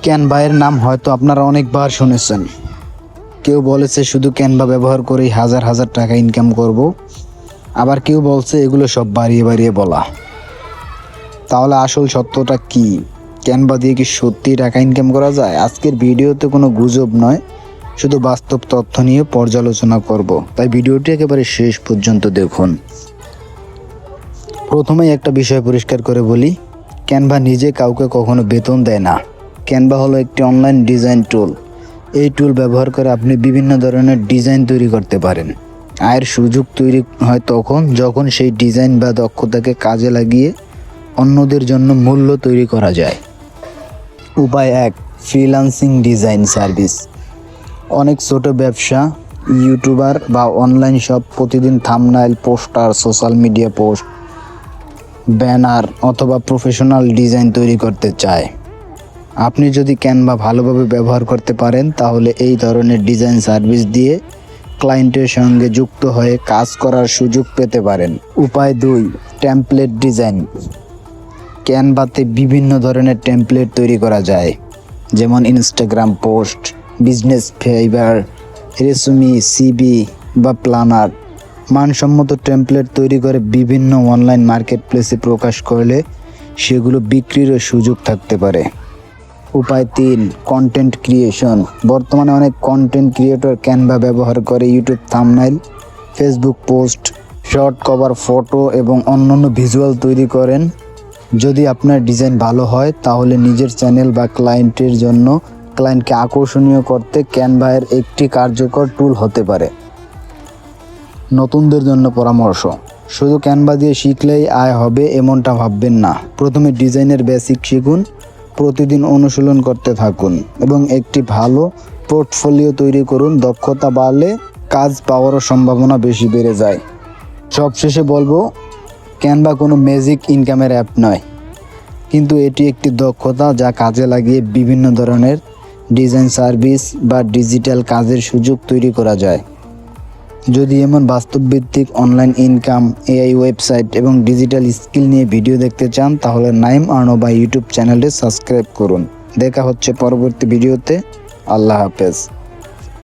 Canva এর নাম হয়তো আপনারা অনেকবার শুনেছেন। কেউ বলেছে শুধু ক্যানভা ব্যবহার করেই হাজার হাজার টাকা ইনকাম করব, আবার কেউ বলছে এগুলো সব বাড়িয়ে বাড়িয়ে বলা। তাহলে আসল সত্যটা কি? ক্যানভা দিয়ে কি সত্যি টাকা ইনকাম করা যায়? আজকের ভিডিওতে কোনো গুজব নয়, শুধু বাস্তব তথ্য নিয়ে পর্যালোচনা করব, তাই ভিডিওটি একেবারে শেষ পর্যন্ত দেখুন। প্রথমেই একটা বিষয় পরিষ্কার করে বলি, ক্যানভা নিজে কাউকে কখনো বেতন দেয় না। ক্যানভা হলো একটি অনলাইন ডিজাইন টুল। এই টুল ব্যবহার করে আপনি বিভিন্ন ধরনের ডিজাইন তৈরি করতে পারেন। আয়ের সুযোগ তৈরি হয় তখন যখন সেই ডিজাইন বা দক্ষতাকে কাজে লাগিয়ে অন্যদের জন্য মূল্য তৈরি করা যায়। উপায় 1, ফ্রিল্যান্সিং ডিজাইন সার্ভিস। অনেক ছোট ব্যবসা, ইউটিউবার বা অনলাইন শপ প্রতিদিন thumbnail, poster, social media post, banner অথবা প্রফেশনাল ডিজাইন তৈরি করতে চায়। আপনি যদি ক্যানভা ভালোভাবে ব্যবহার করতে পারেন তাহলে এই ধরনের ডিজাইন সার্ভিস দিয়ে ক্লায়েন্টের সঙ্গে যুক্ত হয়ে কাজ করার সুযোগ পেতে পারেন। উপায় 2, টেমপ্লেট ডিজাইন। ক্যানভাতে বিভিন্ন ধরনের টেমপ্লেট তৈরি করা যায়, যেমন Instagram post, business flyer, resume, CV বা প্ল্যানার। মানসম্মত টেমপ্লেট তৈরি করে বিভিন্ন অনলাইন মার্কেটপ্লেসে প্রকাশ করলে সেগুলো বিক্রিরও সুযোগ থাকতে পারে। উপায় 3, কন্টেন্ট ক্রিয়েশন। বর্তমানে অনেক কন্টেন্ট ক্রিয়েটর ক্যানভা ব্যবহার করে YouTube thumbnail, Facebook post, short cover photo এবং অন্যান্য ভিজুয়াল তৈরি করেন। যদি আপনার ডিজাইন ভালো হয় তাহলে নিজের চ্যানেল বা ক্লায়েন্টকে আকর্ষণীয় করতে ক্যানভা এর একটি কার্যকর টুল হতে পারে। নতুনদের জন্য পরামর্শ, শুধু ক্যানভা দিয়ে শিখলেই আয় হবে এমনটা ভাববেন না। প্রথমে ডিজাইনের বেসিক শিখুন, প্রতিদিন অনুশীলন করতে থাকুন এবং একটি ভালো পোর্টফোলিও তৈরি করুন। দক্ষতা বাড়লে কাজ পাওয়ারও সম্ভাবনা বেশি বেড়ে যায়। সবশেষে বলবো, ক্যানভা কোনো ম্যাজিক ইনকামের অ্যাপ নয়, কিন্তু এটি একটি দক্ষতা যা কাজে লাগিয়ে বিভিন্ন ধরনের ডিজাইন সার্ভিস বা ডিজিটাল কাজের সুযোগ তৈরি করা যায়। যদি এমন বাস্তবভিত্তিক অনলাইন ইনকাম, এআই ওয়েবসাইট এবং ডিজিটাল স্কিল নিয়ে ভিডিও দেখতে চান তাহলে নাইম আর্নো বা ইউটিউব চ্যানেলটি সাবস্ক্রাইব করুন। দেখা হচ্ছে পরবর্তী ভিডিওতে। আল্লাহ হাফেজ।